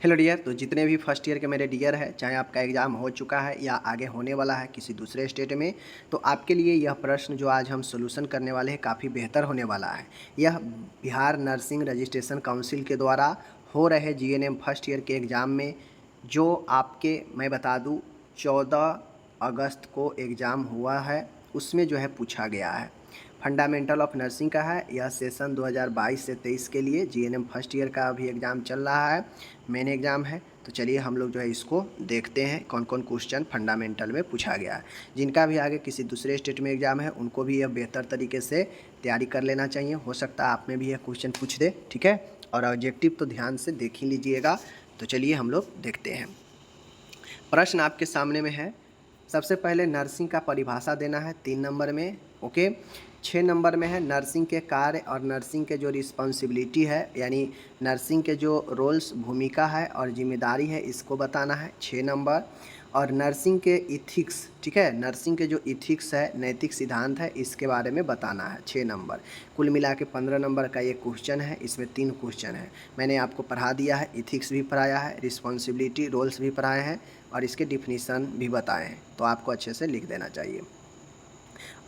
Hello dear. तो जितने भी फर्स्ट ईयर के मेरे डियर हैं, चाहे आपका एग्ज़ाम हो चुका है या आगे होने वाला है किसी दूसरे स्टेट में, तो आपके लिए यह प्रश्न जो आज हम सोल्यूशन करने वाले हैं काफ़ी बेहतर होने वाला है। यह बिहार नर्सिंग रजिस्ट्रेशन काउंसिल के द्वारा हो रहे जीएनएम फर्स्ट ईयर के एग्ज़ाम में जो आपके मैं बता दूं 14 अगस्त को एग्ज़ाम हुआ है, उसमें जो है पूछा गया है। फंडामेंटल ऑफ नर्सिंग का है। यह सेशन 2022 से 23 के लिए जीएनएम फर्स्ट ईयर का अभी एग्ज़ाम चल रहा है, मेन एग्ज़ाम है। तो चलिए हम लोग जो है इसको देखते हैं कौन कौन क्वेश्चन फंडामेंटल में पूछा गया है। जिनका भी आगे किसी दूसरे स्टेट में एग्ज़ाम है उनको भी यह बेहतर तरीके से तैयारी कर लेना चाहिए। हो सकता है आप में भी यह क्वेश्चन पूछ दे, ठीक है। और ऑब्जेक्टिव तो ध्यान से देख ही लीजिएगा। तो चलिए हम लोग देखते हैं। प्रश्न आपके सामने में है। सबसे पहले नर्सिंग का परिभाषा देना है 3 नंबर में, ओके। 6 नंबर में है नर्सिंग के कार्य और नर्सिंग के जो रिस्पॉन्सिबिलिटी है, यानी नर्सिंग के जो रोल्स भूमिका है और जिम्मेदारी है, इसको बताना है 6 नंबर। और नर्सिंग के इथिक्स, ठीक है, नर्सिंग के जो इथिक्स है, नैतिक सिद्धांत है, इसके बारे में बताना है 6 नंबर। कुल मिला के 15 नंबर का ये क्वेश्चन है। इसमें 3 क्वेश्चन है, मैंने आपको पढ़ा दिया है। इथिक्स भी पढ़ाया है, रिस्पॉन्सिबिलिटी रोल्स भी पढ़ाए हैं और इसके डिफिनीसन भी बताए हैं, तो आपको अच्छे से लिख देना चाहिए।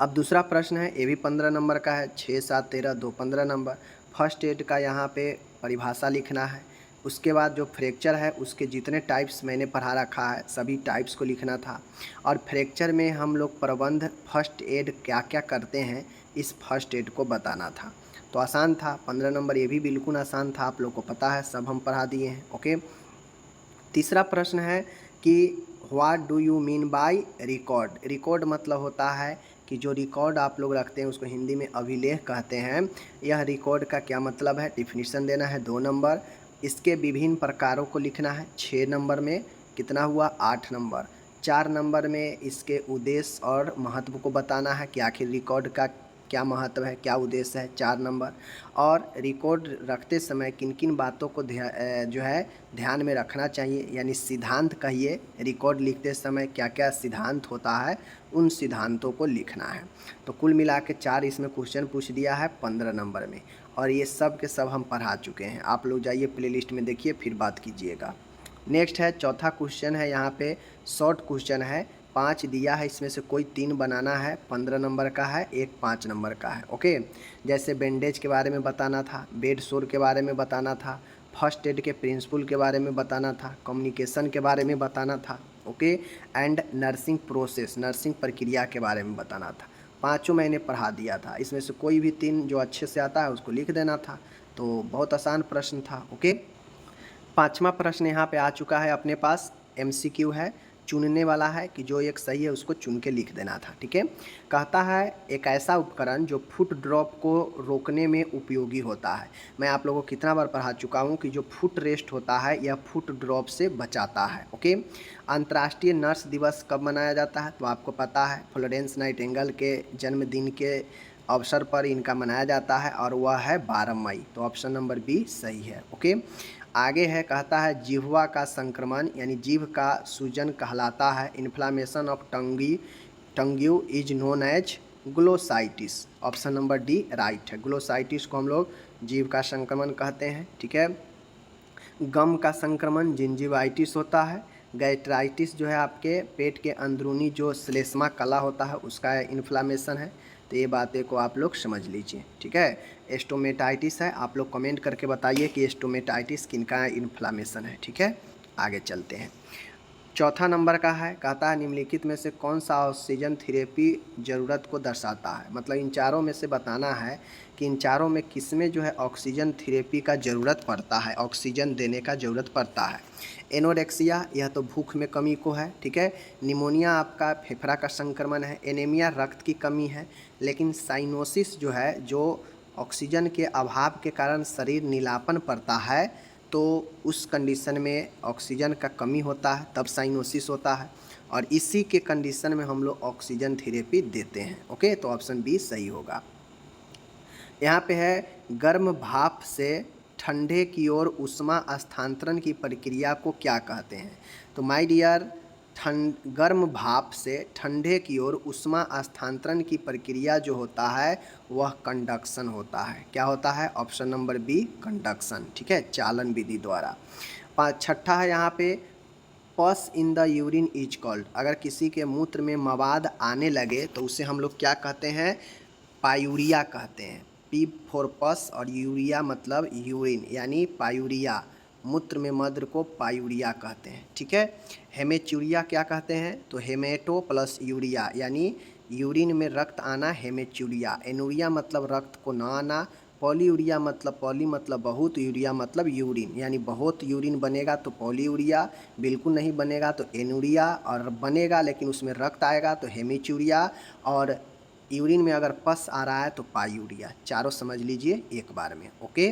अब दूसरा प्रश्न है, ये भी 15 नंबर का है। 6, 7, 13, 2 15 नंबर। फर्स्ट एड का यहाँ पे परिभाषा लिखना है। उसके बाद जो फ्रैक्चर है उसके जितने टाइप्स मैंने पढ़ा रखा है सभी टाइप्स को लिखना था। और फ्रैक्चर में हम लोग प्रबंध फर्स्ट एड क्या क्या करते हैं, इस फर्स्ट एड को बताना था। तो आसान था 15 नंबर, ये भी बिल्कुल आसान था, आप लोग को पता है, सब हम पढ़ा दिए हैं, ओके। तीसरा प्रश्न है कि what do you mean by record. Record मतलब होता है कि जो रिकॉर्ड आप लोग रखते हैं उसको हिंदी में अभिलेख कहते हैं। यह रिकॉर्ड का क्या मतलब है, डिफिनीशन देना है 2 नंबर। इसके विभिन्न प्रकारों को लिखना है 6 नंबर में। कितना हुआ, 8 नंबर। 4 नंबर में इसके उद्देश्य और महत्व को बताना है कि आखिर रिकॉर्ड का क्या महत्व है, क्या उद्देश्य है, 4 नंबर। और रिकॉर्ड रखते समय किन किन बातों को जो है ध्यान में रखना चाहिए, यानी सिद्धांत कहिए, रिकॉर्ड लिखते समय क्या क्या सिद्धांत होता है, उन सिद्धांतों को लिखना है। तो कुल मिला के 4 इसमें क्वेश्चन पूछ दिया है 15 नंबर में, और ये सब के सब हम पढ़ा चुके हैं। आप लोग जाइए प्लेलिस्ट में देखिए, फिर बात कीजिएगा। नेक्स्ट है चौथा क्वेश्चन है, यहाँ पे शॉर्ट क्वेश्चन है। 5 दिया है, इसमें से कोई 3 बनाना है। 15 नंबर का है, एक 5 नंबर का है, ओके। जैसे बैंडेज के बारे में बताना था, बेड सोर के बारे में बताना था, फर्स्ट एड के प्रिंसिपल के बारे में बताना था, कम्युनिकेशन के बारे में बताना था, okay. And nursing process, nursing प्रक्रिया के बारे में बताना था। पाँचों मैंने पढ़ा दिया था, इसमें से कोई भी 3 जो अच्छे से आता है उसको लिख देना था। तो बहुत आसान प्रश्न था, ओके। पाँचवा प्रश्न यहाँ पे आ चुका है अपने पास, एमसीक्यू है, चुनने वाला है कि जो एक सही है उसको चुन के लिख देना था, ठीक है। कहता है एक ऐसा उपकरण जो फुट ड्रॉप को रोकने में उपयोगी होता है। मैं आप लोगों को कितना बार पढ़ा चुका हूँ कि जो फुट रेस्ट होता है यह फुट ड्रॉप से बचाता है, ओके। अंतर्राष्ट्रीय नर्स दिवस कब मनाया जाता है, तो आपको पता है फ्लोरेंस नाइटिंगेल के जन्मदिन के अवसर पर इनका मनाया जाता है, और वह है 12 मई। तो ऑप्शन नंबर बी सही है, ओके। आगे है, कहता है जिह्वा का संक्रमण यानी जीभ का सूजन कहलाता है। Inflammation of tongue is known as glossitis. Option number D right है। ग्लोसाइटिस को हम लोग जीभ का संक्रमण कहते हैं, ठीक है। गम का संक्रमण जिंजिवाइटिस होता है। गैस्ट्राइटिस जो है आपके पेट के अंदरूनी जो श्लेष्मा कला होता है उसका इन्फ्लामेशन है। तो ये बातें को आप लोग समझ लीजिए, ठीक है। एस्टोमेटाइटिस है, आप लोग कमेंट करके बताइए कि एस्टोमेटाइटिस किनका इन्फ्लामेशन है, ठीक है। आगे चलते हैं। चौथा नंबर का है, कहता है निम्नलिखित में से कौन सा ऑक्सीजन थेरेपी ज़रूरत को दर्शाता है। मतलब इन चारों में से बताना है कि इन चारों में किस में जो है ऑक्सीजन थेरेपी का ज़रूरत पड़ता है, ऑक्सीजन देने का ज़रूरत पड़ता है। एनोरेक्सिया, यह तो भूख में कमी को है, ठीक है। निमोनिया आपका फेफड़ा का संक्रमण है। एनीमिया रक्त की कमी है। लेकिन साइनोसिस जो है, जो ऑक्सीजन के अभाव के कारण शरीर नीलापन पड़ता है, तो उस कंडीशन में ऑक्सीजन का कमी होता है, तब साइनोसिस होता है, और इसी के कंडीशन में हम लोग ऑक्सीजन थेरेपी देते हैं, ओके। तो ऑप्शन बी सही होगा। यहाँ पे है गर्म भाप से ठंडे की ओर ऊष्मा स्थानांतरण की प्रक्रिया को क्या कहते हैं। तो माय डियर, गर्म भाप से ठंडे की ओर ऊष्मा स्थानांतरण की प्रक्रिया जो होता है वह कंडक्शन होता है। क्या होता है, ऑप्शन नंबर बी कंडक्शन, ठीक है, चालन विधि द्वारा। छठा है यहाँ पे पस in the urine is called. अगर किसी के मूत्र में मवाद आने लगे तो उसे हम लोग क्या कहते हैं, पायूरिया कहते हैं। पी फॉर पस और यूरिया मतलब यूरिन यानी पायूरिया, मूत्र में मद्र को पायूरिया कहते हैं, ठीक है। हेमेचूरिया क्या कहते हैं, तो हेमेटो प्लस यूरिया यानी यूरिन में रक्त आना हेमेचूरिया। एनूरिया मतलब रक्त को न आना। पॉलीयूरिया मतलब पॉली मतलब बहुत, यूरिया मतलब यूरिन यानी बहुत यूरिन बनेगा तो पॉलीयूरिया, बिल्कुल नहीं बनेगा तो एनूरिया, और बनेगा लेकिन उसमें रक्त आएगा तो हेमीचूरिया, और यूरिन में अगर पस आ रहा है तो पायूरिया। चारों समझ लीजिए एक बार में, ओके।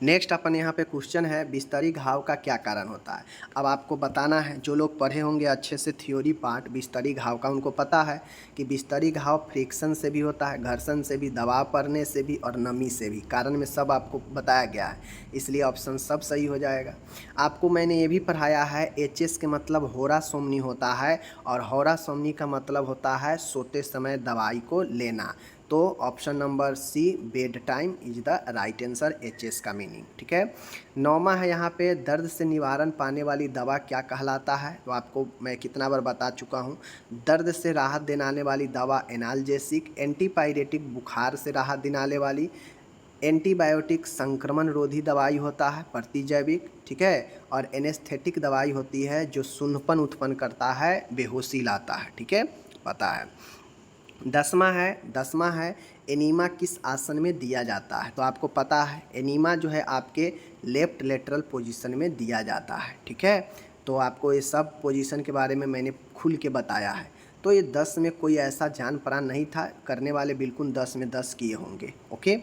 नेक्स्ट अपन यहाँ पे क्वेश्चन है बिस्तरी घाव का क्या कारण होता है। अब आपको बताना है, जो लोग पढ़े होंगे अच्छे से थ्योरी पार्ट बिस्तरी घाव का, उनको पता है कि बिस्तरी घाव फ्रिक्शन से भी होता है, घर्षण से भी, दबाव पड़ने से भी और नमी से भी। कारण में सब आपको बताया गया है, इसलिए ऑप्शन सब सही हो जाएगा। आपको मैंने ये भी पढ़ाया है एचएस के मतलब होरा सोमनी होता है, और होरा सोमनी का मतलब होता है सोते समय दवाई को लेना। तो option number C bedtime is the right answer, HS का मीनिंग, ठीक है। नौमा है यहाँ पे दर्द से निवारण पाने वाली दवा क्या कहलाता है। तो आपको मैं कितना बार बता चुका हूँ, दर्द से राहत दिलाने वाली दवा एनाल्जेसिक, एंटीपायरेटिक बुखार से राहत दिलाने वाली, एंटीबायोटिक संक्रमण रोधी दवाई होता है प्रतिजैविक, ठीक है, और एनेस्थेटिक दवाई होती है जो सुन्नपन उत्पन्न करता है, बेहोशी लाता है, ठीक है, पता है। दसवां है एनीमा किस आसन में दिया जाता है। तो आपको पता है एनीमा जो है आपके लेफ्ट लेटरल पोजीशन में दिया जाता है, ठीक है। तो आपको ये सब पोजीशन के बारे में मैंने खुल के बताया है। तो ये 10 में कोई ऐसा जान परान नहीं था, करने वाले बिल्कुल 10 में 10 किए होंगे, ओके।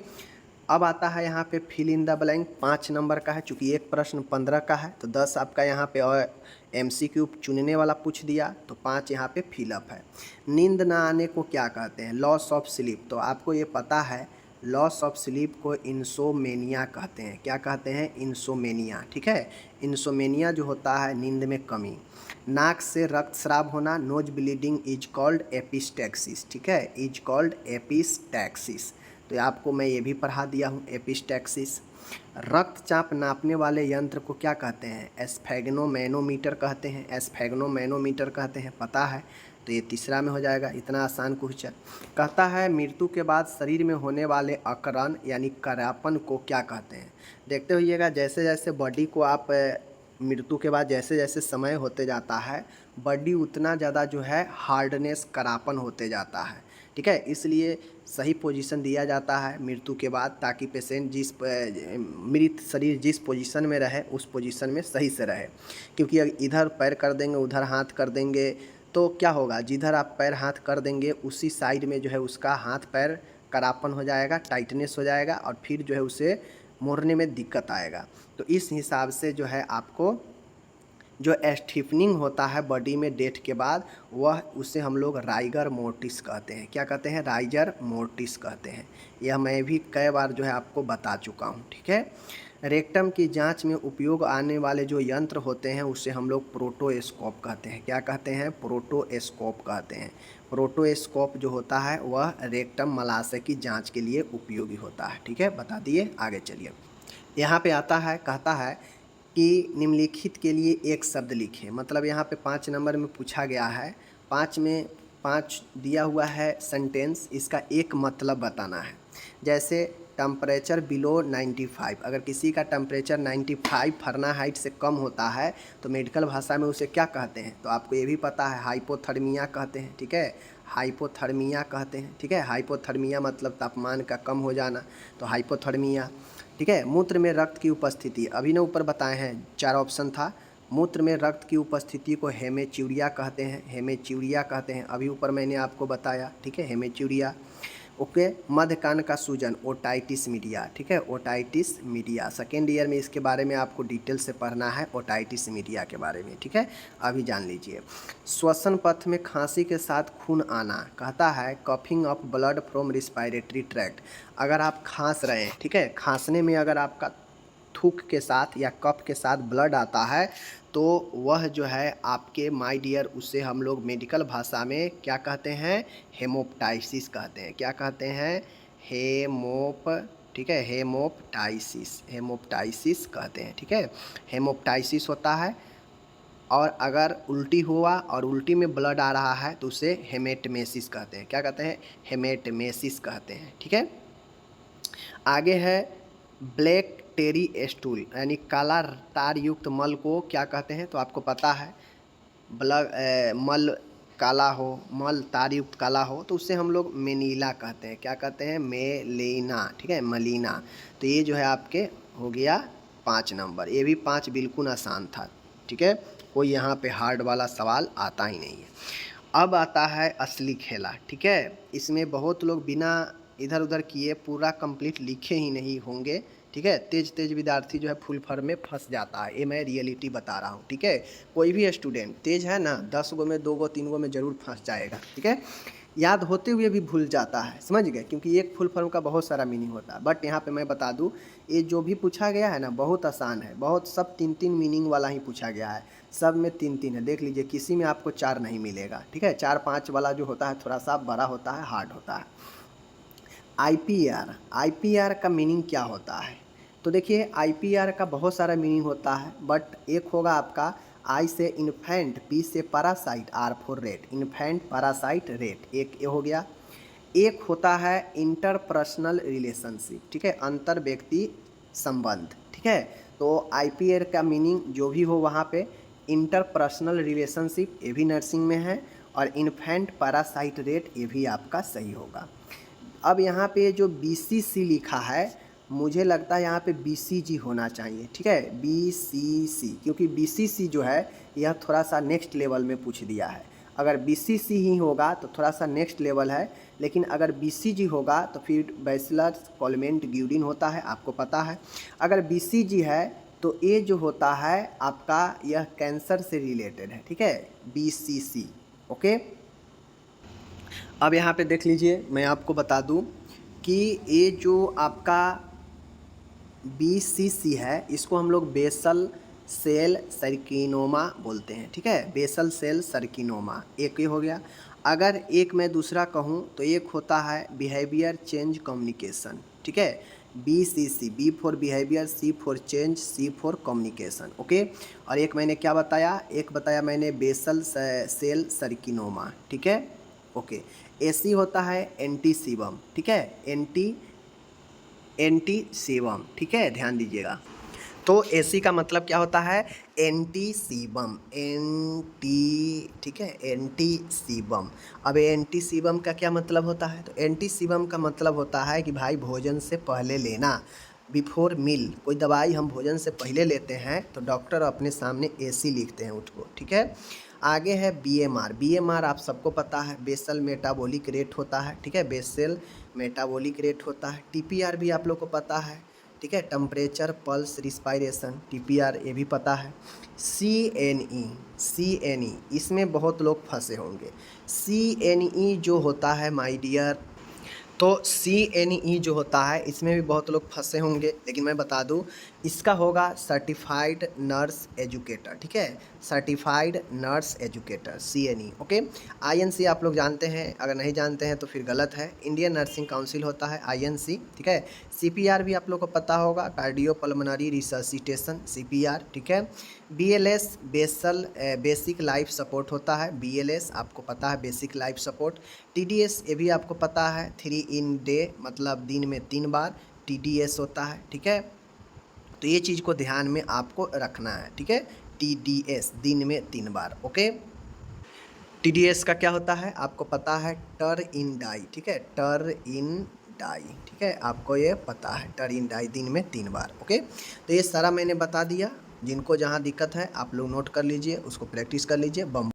अब आता है यहाँ पे fill in the blank, 5 number का है, चूँकि एक प्रश्न 15 का है तो 10 आपका यहाँ पे और MCQ चुनने वाला पूछ दिया, तो 5 यहाँ पे फिलअप है। नींद ना आने को क्या कहते हैं, लॉस ऑफ स्लीप। तो आपको ये पता है लॉस ऑफ स्लीप को इंसोमेनिया कहते हैं। क्या कहते हैं, इंसोमेनिया, ठीक है। इंसोमेनिया जो होता है नींद में कमी। नाक से रक्तस्राव होना, nose bleeding is called epistaxis, ठीक है, इज कॉल्ड एपिस्टैक्सिस। तो आपको मैं ये भी पढ़ा दिया हूँ एपिस्टैक्सिस। रक्तचाप नापने वाले यंत्र को क्या कहते हैं, एस्फेग्नोमैनोमीटर कहते हैं, एस्फेग्नोमैनोमीटर कहते हैं, पता है। तो ये तीसरा में हो जाएगा, इतना आसान क्वेश्चन। कहता है मृत्यु के बाद शरीर में होने वाले अकरण यानी करापन को क्या कहते हैं। देखते होइएगा जैसे जैसे बॉडी को आप मृत्यु के बाद जैसे जैसे समय होते जाता है, बॉडी उतना ज़्यादा जो है हार्डनेस करापन होते जाता है, ठीक है। इसलिए सही पोजीशन दिया जाता है मृत्यु के बाद, ताकि पेशेंट मृत शरीर जिस पोजीशन में रहे उस पोजीशन में सही से रहे। क्योंकि अगर इधर पैर कर देंगे उधर हाथ कर देंगे तो क्या होगा, जिधर आप पैर हाथ कर देंगे उसी साइड में जो है उसका हाथ पैर करापन हो जाएगा, टाइटनेस हो जाएगा, और फिर जो है उसे मोड़ने में दिक्कत आएगा। तो इस हिसाब से जो है आपको जो स्टिफनिंग होता है बॉडी में डेथ के बाद, वह उसे हम लोग राइगर मोर्टिस कहते हैं। क्या कहते हैं, राइजर मोर्टिस कहते हैं। यह मैं भी कई बार जो है आपको बता चुका हूँ, ठीक है। रेक्टम की जांच में उपयोग आने वाले जो यंत्र होते हैं उसे हम लोग प्रोटोस्कोप कहते हैं। क्या कहते हैं, प्रोटोस्कोप कहते हैं। प्रोटोस्कोप जो होता है वह रेक्टम मलाशय की जाँच के लिए उपयोगी होता है, ठीक है, बता दिए। आगे चलिए, यहाँ पे आता है, कहता है कि निम्नलिखित के लिए एक शब्द लिखें। मतलब यहाँ पे 5 नंबर में पूछा गया है, 5 में 5 दिया हुआ है सेंटेंस, इसका एक मतलब बताना है। जैसे टेम्परेचर बिलो 95, अगर किसी का टेम्परेचर 95 फ़ारेनहाइट से कम होता है तो मेडिकल भाषा में उसे क्या कहते हैं। तो आपको ये भी पता है हाइपोथर्मिया कहते हैं, ठीक है, हाइपोथर्मिया कहते हैं, ठीक है। हाइपोथर्मिया मतलब तापमान का कम हो जाना, तो हाइपोथर्मिया, ठीक है। मूत्र में रक्त की उपस्थिति, अभी ने ऊपर बताए हैं 4 ऑप्शन था। मूत्र में रक्त की उपस्थिति को हेमेच्यूरिया कहते हैं, हेमेच्यूरिया कहते हैं, अभी ऊपर मैंने आपको बताया, ठीक है, हेमेच्यूरिया, ओके। मध्य कान का सूजन ओटाइटिस मीडिया, ठीक है, ओटाइटिस मीडिया। सेकेंड ईयर में इसके बारे में आपको डिटेल से पढ़ना है ओटाइटिस मीडिया के बारे में, ठीक है, अभी जान लीजिए। श्वसन पथ में खांसी के साथ खून आना, कहता है coughing of blood from respiratory tract. अगर आप खांस रहे हैं, ठीक है, खांसने में अगर आपका थूक के साथ या कफ के साथ ब्लड आता है तो वह जो है आपके माय डियर उसे हम लोग मेडिकल भाषा में क्या कहते हैं, हेमोप्टाइसिस कहते हैं। क्या कहते हैं, हेमोप्टाइसिस, ठीक है, हेमोप्टाइसिस, हेमोप्टाइसिस कहते हैं, ठीक है, हेमोप्टाइसिस होता है। और अगर उल्टी हुआ और उल्टी में ब्लड आ रहा है तो उसे हेमेटमेसिस कहते हैं। क्या कहते हैं? हेमेटमेसिस कहते हैं, ठीक है। आगे है ब्लैक टेरी स्टूल, यानी काला तार युक्त मल को क्या कहते हैं? तो आपको पता है, मल काला हो, मल तार युक्त काला हो तो उससे हम लोग मेनीला कहते हैं। क्या कहते हैं? मेलिना, ठीक है, मलीना। तो ये जो है आपके हो गया 5 नंबर। ये भी 5 बिल्कुल आसान था, ठीक है, कोई यहाँ पे हार्ड वाला सवाल आता ही नहीं है। अब आता है असली खेला, ठीक है। इसमें बहुत लोग बिना इधर उधर किए पूरा कंप्लीट लिखे ही नहीं होंगे, ठीक है। तेज विद्यार्थी जो है फुल फॉर्म में फंस जाता है, ये मैं रियलिटी बता रहा हूँ, ठीक है। कोई भी स्टूडेंट तेज है ना, 10 गो में 2 गो 3 गो में ज़रूर फंस जाएगा, ठीक है। याद होते हुए भी भूल जाता है, समझ गए, क्योंकि एक फुल फॉर्म का बहुत सारा मीनिंग होता है। बट यहाँ पे मैं बता दूँ, ये जो भी पूछा गया है ना बहुत आसान है, बहुत सब 3-3 मीनिंग वाला ही पूछा गया है, सब में 3-3 है। देख लीजिए, किसी में आपको 4 नहीं मिलेगा, ठीक है। 4-5 वाला जो होता है थोड़ा सा बड़ा होता है, हार्ड होता है। आईपीआर का मीनिंग क्या होता है? तो देखिए, आईपीआर का बहुत सारा मीनिंग होता है, बट एक होगा आपका आई से इन्फेंट, पी से parasite, R for rate, infant parasite rate, एक ये हो गया। एक होता है इंटरपर्सनल रिलेशनशिप, ठीक है, अंतर व्यक्ति संबंध, ठीक है। तो आईपीआर का मीनिंग जो भी हो वहाँ पे इंटरपर्सनल रिलेशनशिप, ये भी नर्सिंग में है, और इन्फेंट पैरासाइट रेट ये भी आपका सही होगा। अब यहाँ पे जो बीसीसी लिखा है, मुझे लगता है यहाँ पे बीसीजी होना चाहिए, ठीक है, बीसीसी, क्योंकि बीसीसी जो है यह थोड़ा सा नेक्स्ट लेवल में पूछ दिया है। अगर बीसीसी ही होगा तो थोड़ा सा नेक्स्ट लेवल है, लेकिन अगर बीसीजी होगा तो फिर बैचलर्स कॉलमेंट ग्यूडिन होता है, आपको पता है। अगर बीसीजी है तो ये जो होता है आपका, यह कैंसर से रिलेटेड है, ठीक है, बीसीसी, ओके। अब यहाँ पे देख लीजिए, मैं आपको बता दूँ कि ये जो आपका बीसीसी है, इसको हम लोग बेसल सेल सर्किनोमा बोलते हैं, ठीक है, बेसल सेल सर्किनोमा, एक ये हो गया। अगर एक मैं दूसरा कहूँ तो एक होता है बिहेवियर चेंज कम्युनिकेशन, ठीक है, BCC, B for behaviour, C for change, C for communication, okay. और एक मैंने क्या बताया? एक बताया मैंने बेसल सेल सर्किनोमा, ठीक है, ओके। एसी होता है एंटीसीबम, ठीक है, एंटीसीबम, ठीक है, ध्यान दीजिएगा। तो एसी का मतलब क्या होता है? एंटीसीबम, ठीक है, एंटीसीबम। अब एंटीसीबम का क्या मतलब होता है? तो एंटीसीबम का मतलब होता है कि भाई भोजन से पहले लेना, बिफोर मील। कोई दवाई हम भोजन से पहले लेते हैं तो डॉक्टर अपने सामने एसी लिखते हैं उसको, ठीक है। आगे है बीएमआर। बीएमआर आप सबको पता है, बेसल मेटाबॉलिक रेट होता है, ठीक है, बेसल मेटाबॉलिक रेट होता है। टीपीआर भी आप लोग को पता है, ठीक है, टेम्परेचर पल्स रिस्पायरेशन, टीपीआर ये भी पता है। सीएनई, इसमें बहुत लोग फंसे होंगे। सीएनई जो होता है माय डियर, तो सीएनई जो होता है इसमें भी बहुत लोग फंसे होंगे, लेकिन मैं बता दूं, इसका होगा सर्टिफाइड नर्स एजुकेटर, ठीक है, certified nurse educator, CNE, okay. INC आप लोग जानते हैं, अगर नहीं जानते हैं तो फिर गलत है, इंडियन नर्सिंग काउंसिल होता है आईएनसी, ठीक है। सीपीआर भी आप लोग को पता होगा, कार्डियो पल्मोनरी रिससिटेशन, सीपीआर, ठीक है। बीएलएस बेसिक लाइफ सपोर्ट होता है, बीएलएस आपको पता है, बेसिक लाइफ सपोर्ट। टीडीएस ये भी आपको पता है, 3 इन डे, मतलब दिन में 3 बार टीडीएस होता है, ठीक है। तो ये चीज़ को ध्यान में आपको रखना है, ठीक है, टीडीएस दिन में 3 बार, ओके। टीडीएस का क्या होता है आपको पता है? टर इन डाई, ठीक है, टर इन डाई, ठीक है, आपको ये पता है, टर इन डाई दिन में 3 बार, ओके। तो ये सारा मैंने बता दिया, जिनको जहाँ दिक्कत है आप लोग नोट कर लीजिए, उसको प्रैक्टिस कर लीजिए। बम